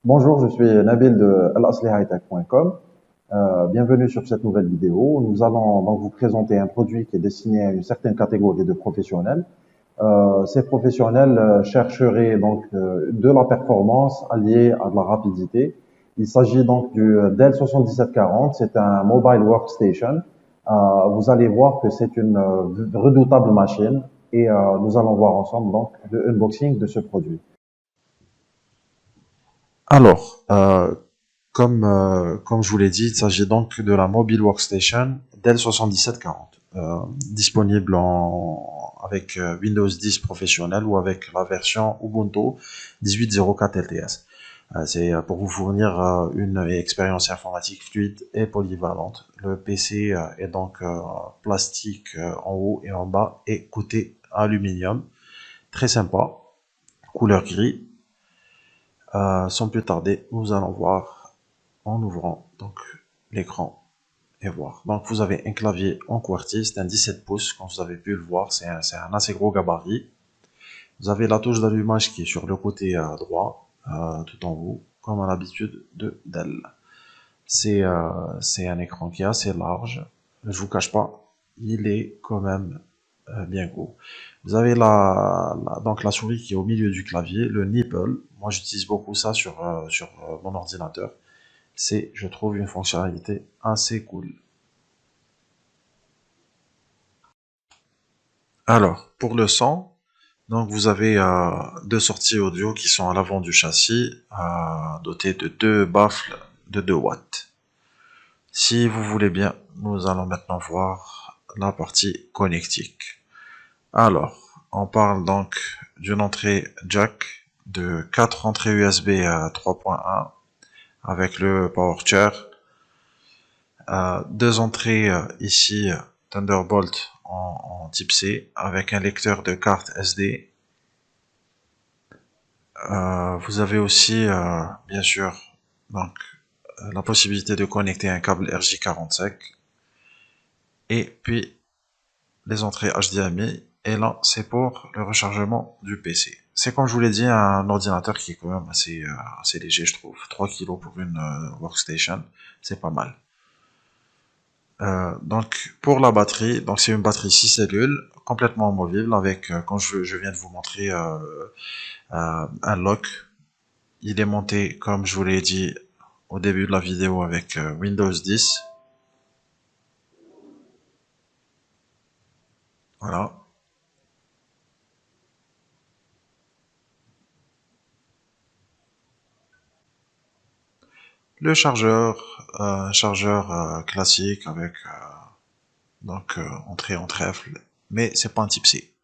Bonjour, je suis Nabil de alaslihightech.com. Bienvenue sur cette nouvelle vidéo. Nous allons donc vous présenter un produit qui est destiné à une certaine catégorie de professionnels. Ces professionnels chercheraient donc de la performance alliée à de la rapidité. Il s'agit donc du Dell 7740. C'est un mobile workstation. Vous allez voir que c'est une redoutable machine et nous allons voir ensemble donc le unboxing de ce produit. Alors, comme je vous l'ai dit, il s'agit donc de la Mobile Workstation Dell 7740, disponible avec Windows 10 professionnel ou avec la version Ubuntu 18.04 LTS. C'est pour vous fournir une expérience informatique fluide et polyvalente. Le PC est donc plastique en haut et en bas et côté aluminium, très sympa, couleur gris. Sans plus tarder, nous allons voir en ouvrant donc l'écran et voir. Donc vous avez un clavier en QWERTY, c'est un 17 pouces, comme vous avez pu le voir, c'est un assez gros gabarit. Vous avez la touche d'allumage qui est sur le côté droit, tout en haut, comme à l'habitude de Dell. C'est un écran qui est assez large, je vous cache pas, il est quand même bien gros. Vous avez donc la souris qui est au milieu du clavier, le nipple. Moi, j'utilise beaucoup ça sur mon ordinateur. C'est, je trouve, une fonctionnalité assez cool. Alors, pour le son, donc vous avez deux sorties audio qui sont à l'avant du châssis, dotées de deux baffles de 2 watts. Si vous voulez bien, nous allons maintenant voir la partie connectique. Alors, on parle donc d'une entrée jack de 4 entrées USB à 3.1 avec le power chair, deux entrées ici Thunderbolt en type C avec un lecteur de carte SD. Vous avez aussi bien sûr donc la possibilité de connecter un câble RJ45 et puis les entrées HDMI, et là c'est pour le rechargement du PC. C'est comme je vous l'ai dit un ordinateur qui est quand même assez léger, je trouve. 3 kilos pour une workstation, c'est pas mal. Donc pour la batterie, donc c'est une batterie 6 cellules complètement amovible avec, quand je viens de vous montrer un lock. Il est monté comme je vous l'ai dit au début de la vidéo avec Windows 10. Voilà. Le chargeur, un chargeur classique avec donc entrée en trèfle, mais c'est pas un type C.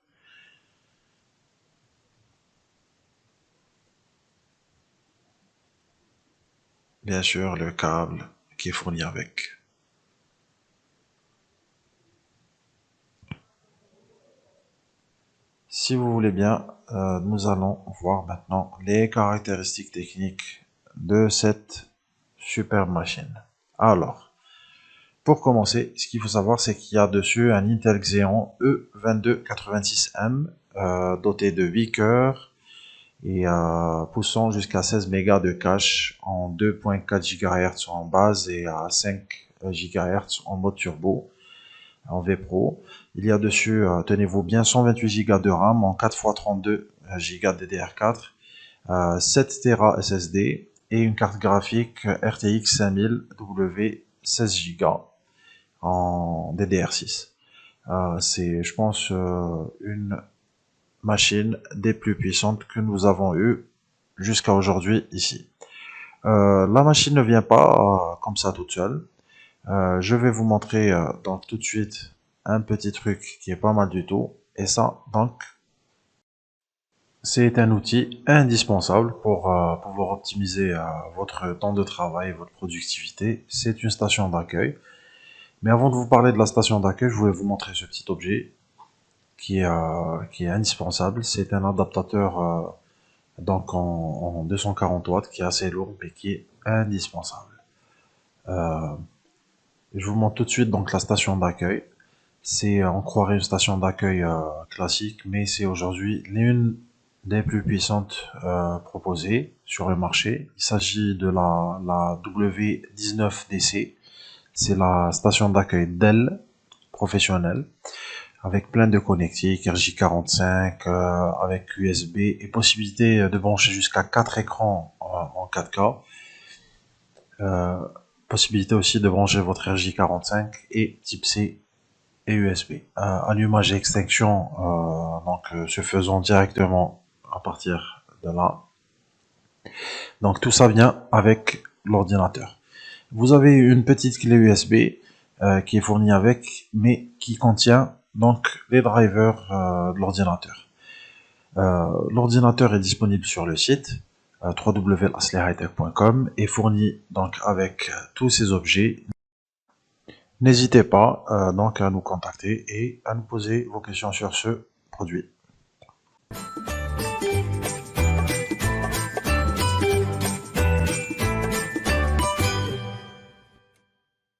Bien sûr, le câble qui est fourni avec. Si vous voulez bien, nous allons voir maintenant les caractéristiques techniques de cette super machine. Alors, pour commencer, ce qu'il faut savoir, c'est qu'il y a dessus un Intel Xeon E2286M doté de 8 cœurs et poussant jusqu'à 16 mégas de cache en 2.4 GHz en base et à 5 GHz en mode turbo en V Pro. Il y a dessus, tenez-vous bien, 128 Go de RAM en 4x32 Go DDR4, 7 Tera SSD et une carte graphique RTX 5000 W 16 Go en DDR6. C'est, je pense, une machine des plus puissantes que nous avons eues jusqu'à aujourd'hui ici. La machine ne vient pas comme ça toute seule. Je vais vous montrer donc tout de suite un petit truc qui est pas mal du tout. Et ça, donc, c'est un outil indispensable pour pouvoir optimiser votre temps de travail et votre productivité. C'est une station d'accueil. Mais avant de vous parler de la station d'accueil, je voulais vous montrer ce petit objet qui est indispensable. C'est un adaptateur donc en 240 watts qui est assez lourd mais qui est indispensable. Euh, je vous montre tout de suite donc la station d'accueil. C'est, on croirait une station d'accueil classique, mais c'est aujourd'hui l'une des plus puissantes proposées sur le marché. Il s'agit de la W19DC. C'est la station d'accueil Dell professionnelle avec plein de connectiques, RJ45, avec USB et possibilité de brancher jusqu'à 4 écrans en 4K. Euh, Possibilité aussi de brancher votre RJ45 et type C et USB. Allumage et extinction, se faisant directement à partir de là. Donc tout ça vient avec l'ordinateur. Vous avez une petite clé USB qui est fournie avec, mais qui contient donc les drivers de l'ordinateur. L'ordinateur est disponible sur le site www.aslihightech.com et fourni donc avec tous ces objets. N'hésitez pas donc à nous contacter et à nous poser vos questions sur ce produit.